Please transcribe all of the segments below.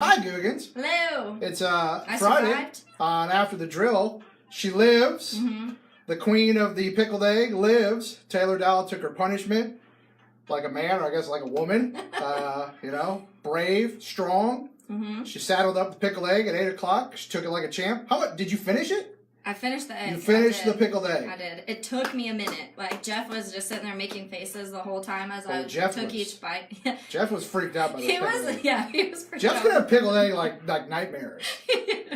Hi, Googans. Hello. It's I Friday survived. on After the Drill. She lives. Mm-hmm. The queen of the pickled egg lives. Taylor Dowell took her punishment like a man, or I guess like a woman. Brave, strong. Mm-hmm. She saddled up the pickled egg at 8 o'clock. She took it like a champ. Did you finish it? I finished the egg. You finished the pickled egg. I did. It took me a minute. Like, Jeff was just sitting there making faces the whole time as I took each bite. Jeff was freaked out by the pickled egg. Yeah, he was freaked Jeff's out. going to have pickled egg like nightmares.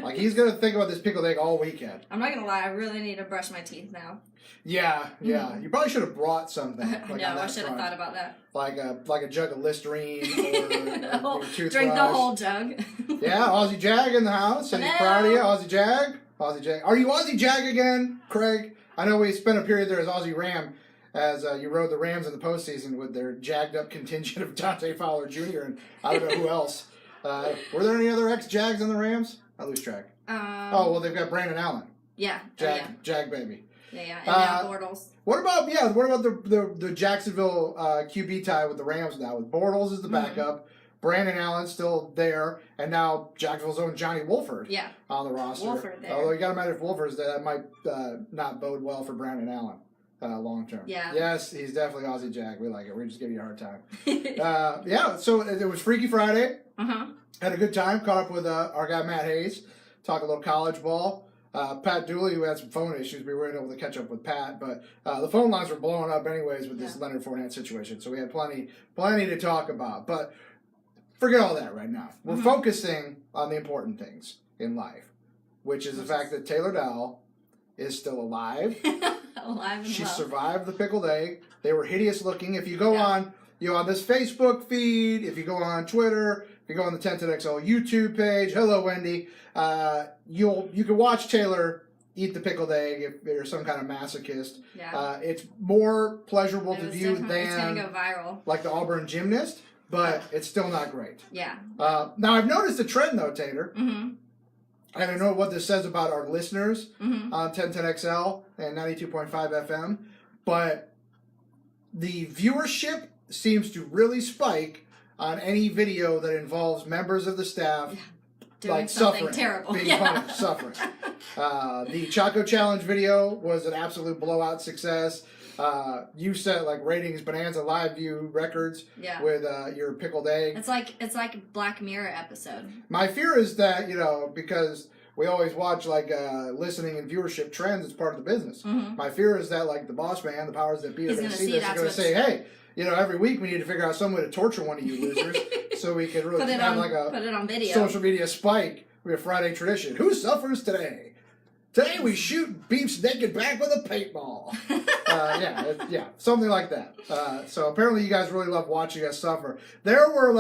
Like, he's going to think about this pickled egg all weekend. I'm not going to lie. I really need to brush my teeth now. Yeah. You probably should have brought something. No, I should have thought about that. Like a jug of Listerine or toothbrush. Drink the whole jug. Yeah, Aussie Jag in the house. And he's proud of you, Aussie Jag. Aussie Jag. Are you Aussie Jag again, Craig? I know we spent a period there as Aussie Ram, as you rode the Rams in the postseason with their jagged up contingent of Dante Fowler Jr. and I don't know who else. Were there any other ex-Jags on the Rams? I lose track. They've got Brandon Allen. Yeah. Jag baby. Yeah. And now Bortles. What about the Jacksonville QB tie with the Rams now? With Bortles as the backup, Brandon Allen still there, and now Jacksonville's own Johnny Wolford on the roster. Wolford there. Although you got to imagine if Wolford's there, that might not bode well for Brandon Allen long term. Yeah. Yes, he's definitely Aussie Jag. We like it. We just give you a hard time. So it was Freaky Friday. Had a good time. Caught up with our guy Matt Hayes. Talked a little college ball. Pat Dooley, who had some phone issues, we weren't able to catch up with Pat, but the phone lines were blowing up anyways with this Leonard Fournette situation, so we had plenty to talk about. But forget all that right now. We're focusing on the important things in life, which is the fact that Taylor Dowell is still alive. Alive and She well. survived the pickled egg. They were hideous looking. If you go on this Facebook feed, if you go on Twitter, if you go on the 1010XL YouTube page, hello Wendy, you can watch Taylor eat the pickled egg if you're some kind of masochist. Yeah. It's more pleasurable to view than it's gonna go viral. Like the Auburn gymnast, but it's still not great. Yeah. Now I've noticed a trend though, Taylor. I don't know what this says about our listeners on 1010XL and 92.5 FM, but the viewership seems to really spike on any video that involves members of the staff Doing suffering, terrible. being punished, suffering. The Chaco Challenge video was an absolute blowout success. You set ratings bonanza live view records with your pickled egg. It's like a Black Mirror episode. My fear is that because we always watch listening and viewership trends, it's part of the business. My fear is that the boss man, the powers that be, are going to see this and going to say, hey, every week we need to figure out some way to torture one of you losers so we can really put it have on video. Social media spike. We have Friday tradition. Who suffers today? Today we shoot Beef's naked back with a paintball. Something like that. So apparently you guys really love watching us suffer. There were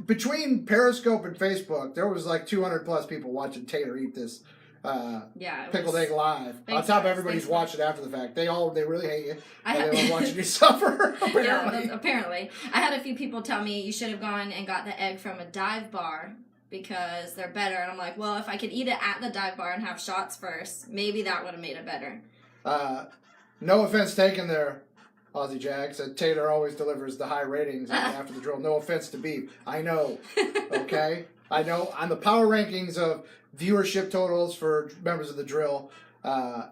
between Periscope and Facebook, there was 200 plus people watching Taylor eat this pickled egg live. On top of everybody's watching after the fact. They really hate you. And they love watching you suffer, apparently. Yeah, apparently. I had a few people tell me you should have gone and got the egg from a dive bar because they're better. And I'm like, well, if I could eat it at the dive bar and have shots first, maybe that would have made it better. No offense taken there, Aussie Jag. Said Taylor always delivers the high ratings after the drill. No offense to Beef. I know. Okay? I know. On the power rankings of viewership totals for members of the drill,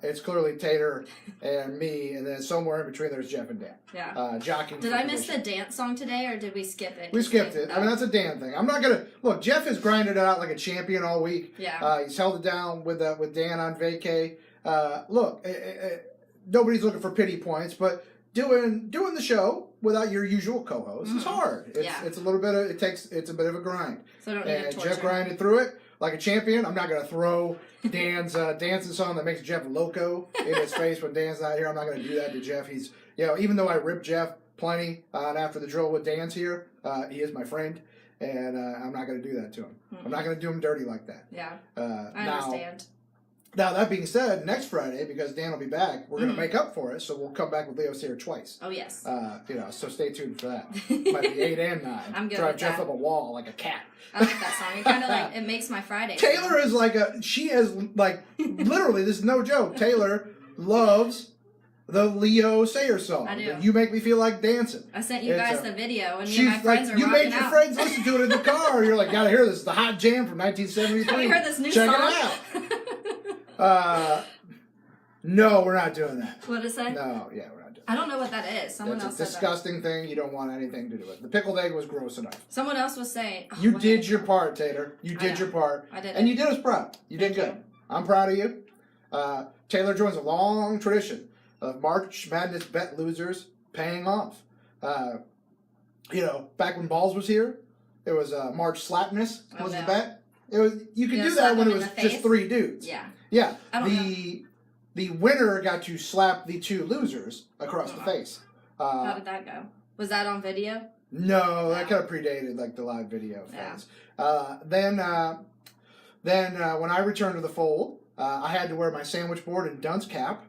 it's clearly Taylor and me, and then somewhere in between there's Jeff and Dan. Yeah. Jockeying. Did I miss the dance song today, or did we skip it? We skipped it. I mean, that's a Dan thing. I'm not gonna look. Jeff has grinded it out like a champion all week. Yeah. He's held it down with Dan on vacay. Nobody's looking for pity points, but doing the show without your usual co-host is hard. It's a little bit of it's a bit of a grind. So I don't need to torture. Jeff grinded through it like a champion. I'm not gonna throw Dan's dancing song that makes Jeff loco in his face when Dan's not here. I'm not gonna do that to Jeff. He's even though I rip Jeff plenty after the drill with Dan's here, he is my friend, and I'm not gonna do that to him. I'm not gonna do him dirty like that. Yeah. I understand. Now, that being said, next Friday, because Dan will be back, we're going to make up for it, so we'll come back with Leo Sayer twice. Oh, yes. So stay tuned for that. Might be 8 and 9. I'm good Drive with Jeff that. up a wall like a cat. I like that song. It kind of it makes my Friday. Taylor is literally, this is no joke. Taylor loves the Leo Sayer song. I do. You Make Me Feel Like Dancing. I sent you guys the video, and me She's and my friends like, are you rocking made your out. friends listen to it in the car. You're like, gotta hear this. The hot jam from 1973. Have you heard this new Check song? it out. No, we're not doing that. What did it say? No, yeah, we're not doing that. I don't know what that is. Someone else That's a said disgusting thing. You don't want anything to do with it. The pickled egg was gross enough. that. Someone else was saying. Oh, You what did did your part, Tater. You did your part. I did And it. you did us proud. You did Thank good. I'm proud of you. Taylor joins a long tradition of March Madness bet losers paying off. Back when Balls was here, it was March Slapness was the bet. It was you could do that when it was just 3 dudes. Yeah. Yeah. I don't know. The winner got to slap the 2 losers across the face. How did that go? Was that on video? No, that kind of predated like the live video phase. Then when I returned to the fold, I had to wear my sandwich board and dunce cap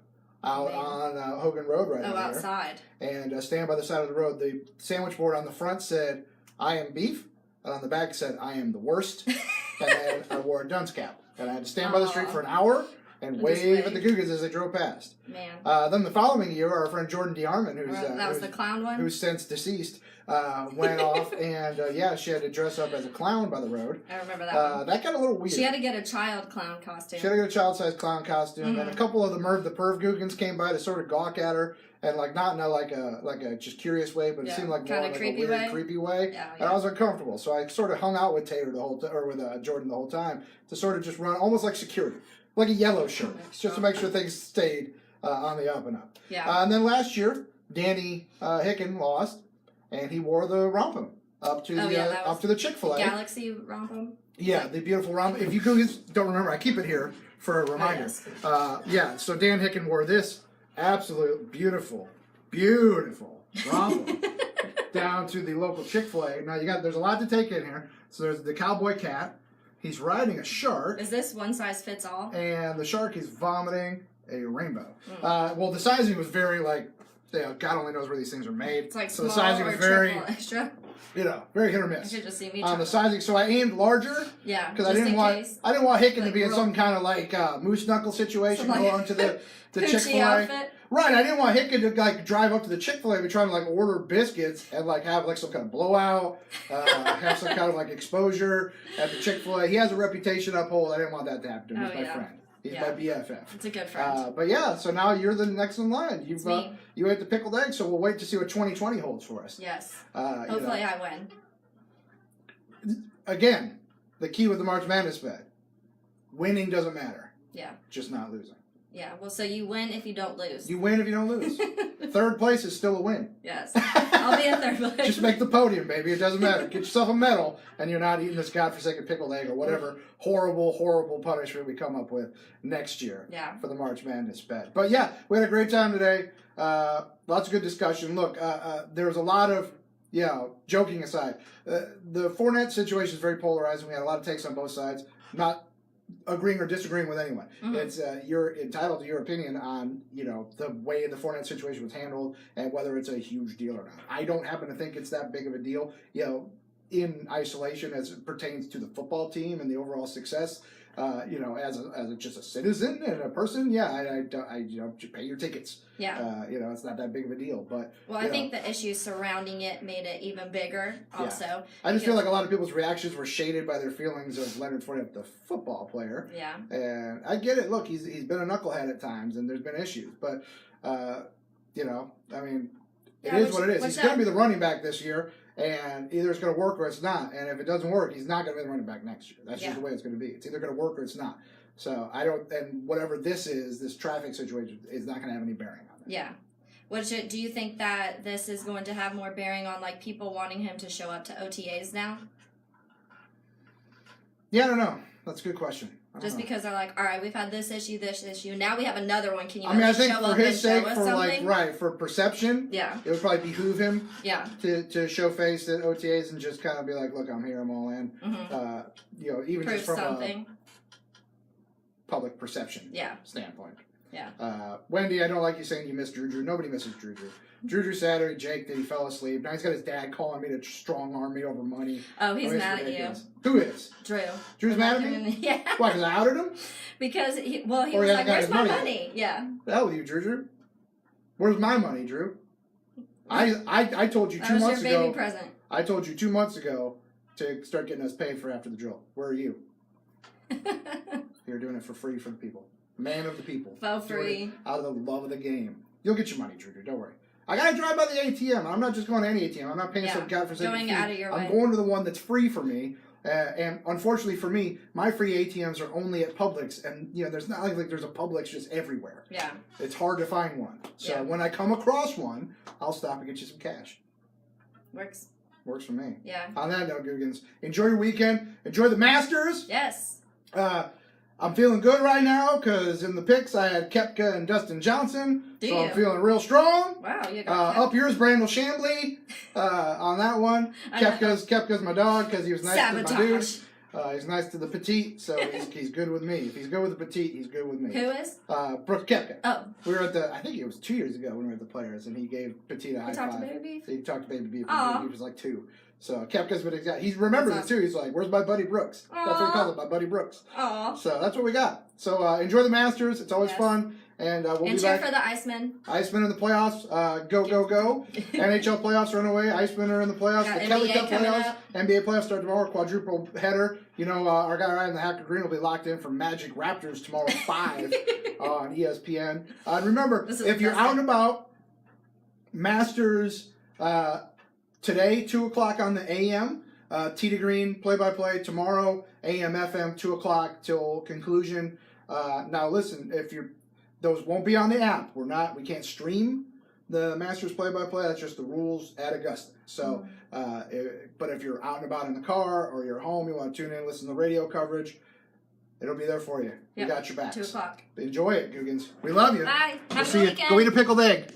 out on Hogan Road right over there. Outside. And stand by the side of the road. The sandwich board on the front said, "I am beef," and on the back said, "I am the worst." And then I wore a dunce cap. And I had to stand by the street for an hour and wave at the Cougars as they drove past. Man. Then the following year, our friend Jordan DeArmond, that was the clown one? who's since deceased, went off, and she had to dress up as a clown by the road. I remember that one. That got a little weird. She had to get a child clown costume. She had to get a child-sized clown costume, and a couple of the Perv Googans came by to sort of gawk at her, and like not in a like a just curious way, but it seemed like more like a weird, creepy way. Yeah, and I was uncomfortable, so I sort of hung out with Tater the whole or with Jordan the whole time to sort of just run almost like security, like a yellow shirt, just to make sure things stayed on the up and up. Yeah. And then last year, Danny Hicken lost, and he wore the Rompum up to the Chick-fil-A. Galaxy Rompum. Yeah, the beautiful Rompum. If you don't remember, I keep it here for a reminder. Oh, yes. So Dan Hicken wore this absolute beautiful Rompum down to the local Chick-fil-A. Now there's a lot to take in here. So there's the cowboy cat. He's riding a shark. Is this one size fits all? And the shark is vomiting a rainbow. Well, the sizing was very God only knows where these things are made. It's like so small the sizing or was very extra. Very hit or miss. You should just see me on the sizing. So I aimed larger. Yeah. Because I didn't want Hicken to be in some kind of moose knuckle situation Some, going to the Chick-fil-A. Outfit. Right, I didn't want Hicken to drive up to the Chick-fil-A and trying to order biscuits and have some kind of blowout, have some kind of exposure at the Chick-fil-A. He has a reputation to uphold. I didn't want that to happen to him. He's my friend. He's my BFF. It's a good friend. But so now you're the next in line. Me. You ate the pickled egg, so we'll wait to see what 2020 holds for us. Yes. Hopefully I win. Again, the key with the March Madness bet. Winning doesn't matter. Yeah. Just not losing. Yeah, well, so you win if you don't lose. You win if you don't lose. Third place is still a win. Yes. I'll be in third place. Just make the podium, baby. It doesn't matter. Get yourself a medal, and you're not eating this godforsaken pickled egg or whatever horrible punishment we come up with next year for the March Madness bet. But yeah, we had a great time today. Lots of good discussion. Look, there was a lot of, joking aside, the Fournette situation is very polarizing. We had a lot of takes on both sides. Not agreeing or disagreeing with anyone. It's you're entitled to your opinion on the way the Fournette situation was handled and whether it's a huge deal or not. I don't happen to think it's that big of a deal. In isolation as it pertains to the football team and the overall success. As just a citizen and a person, I pay your tickets. Yeah. It's not that big of a deal. But I think the issues surrounding it made it even bigger. Also, yeah. I just feel like a lot of people's reactions were shaded by their feelings of Leonard Fournette, the football player. Yeah. And I get it. Look, he's been a knucklehead at times, and there's been issues. But it is what it is. He's going to be the running back this year. And either it's going to work or it's not. And if it doesn't work, he's not going to be the running back next year. That's just the way it's going to be. It's either going to work or it's not. So and whatever this traffic situation is not going to have any bearing on it. Yeah. Do you think that this is going to have more bearing on people wanting him to show up to OTAs now? Yeah, I don't know. That's a good question. Just because they're like, all right, we've had this issue. Now we have another one. Can you I think show for up his and sake, show us something? for perception, it would probably behoove him to show face at OTAs and just kind of be like, look, I'm here, I'm all in. Mm-hmm. Even Proof just from something. a public perception standpoint. Yeah. Wendy, I don't like you saying you miss Drew. Nobody misses Drew. Drew Saturday, Jake, that he fell asleep. Now he's got his dad calling me to strong arm me over money. Oh, he's mad at you. Who is? Drew. Drew's mad at me? Yeah. Why, because I outed him? Because he was like, where's my money? Yeah. The hell with you, Drew. Where's my money, Drew? I told you That 2 was months your baby ago. present. I told you 2 months ago to start getting us paid for after the drill. Where are you? You're doing it for free for the people. Man of the people. For free. Out of the love of the game. You'll get your money, Drew. Don't worry. I gotta drive by the ATM. I'm not just going to any ATM. I'm not paying some godforsaken going fee. out of your I'm way. going to the one that's free for me. And unfortunately for me, my free ATMs are only at Publix, and there's not like there's a Publix just everywhere. Yeah. It's hard to find one. So Yeah. when I come across one, I'll stop and get you some cash. Works. Works for me. Yeah. On that note, Googans, enjoy your weekend. Enjoy the Masters. Yes. I'm feeling good right now because in the picks I had Koepka and Dustin Johnson. So I'm feeling real strong. Wow, you got up yours, Brandel Chambly. On that one, Koepka's my dog because he was nice to my dude. He's nice to the petite, so he's good with me. If he's good with the petite, he's good with me. Who is? Brooks Koepka. Oh. We were at I think it was 2 years ago when we were at the Players, and he gave Petite a high five. Talked to Baby Beef? He talked to Baby Beef. Aww. He was like 2. So Koepka's been exact. He remembers it too. He's like, "Where's my buddy Brooks?" That's what he calls it, my buddy Brooks. Aw. So that's what we got. So enjoy the Masters. It's always fun. And we'll be back. And cheer for the Icemen. Icemen in the playoffs. Go, go, go. NHL playoffs are on the way. Icemen are in the playoffs. Got The Kelly NBA Cup coming playoffs. up. NBA playoffs start tomorrow. Quadruple header. Our guy Ryan the Hacker Green will be locked in for Magic Raptors tomorrow at 5 on ESPN. And remember, if you're out and about, Masters today, 2 o'clock on the AM. Tee to Green, play-by-play tomorrow, AM, FM, 2 o'clock till conclusion. Now listen, those won't be on the app. We can't stream the Masters play-by-play. That's just the rules at Augusta. So, but if you're out and about in the car or you're home, you want to tune in, listen to the radio coverage, it'll be there for you. We got your backs. 2 o'clock. Enjoy it, Googans. We love you. Bye. We'll Have a see good you. weekend. Go eat a pickled egg.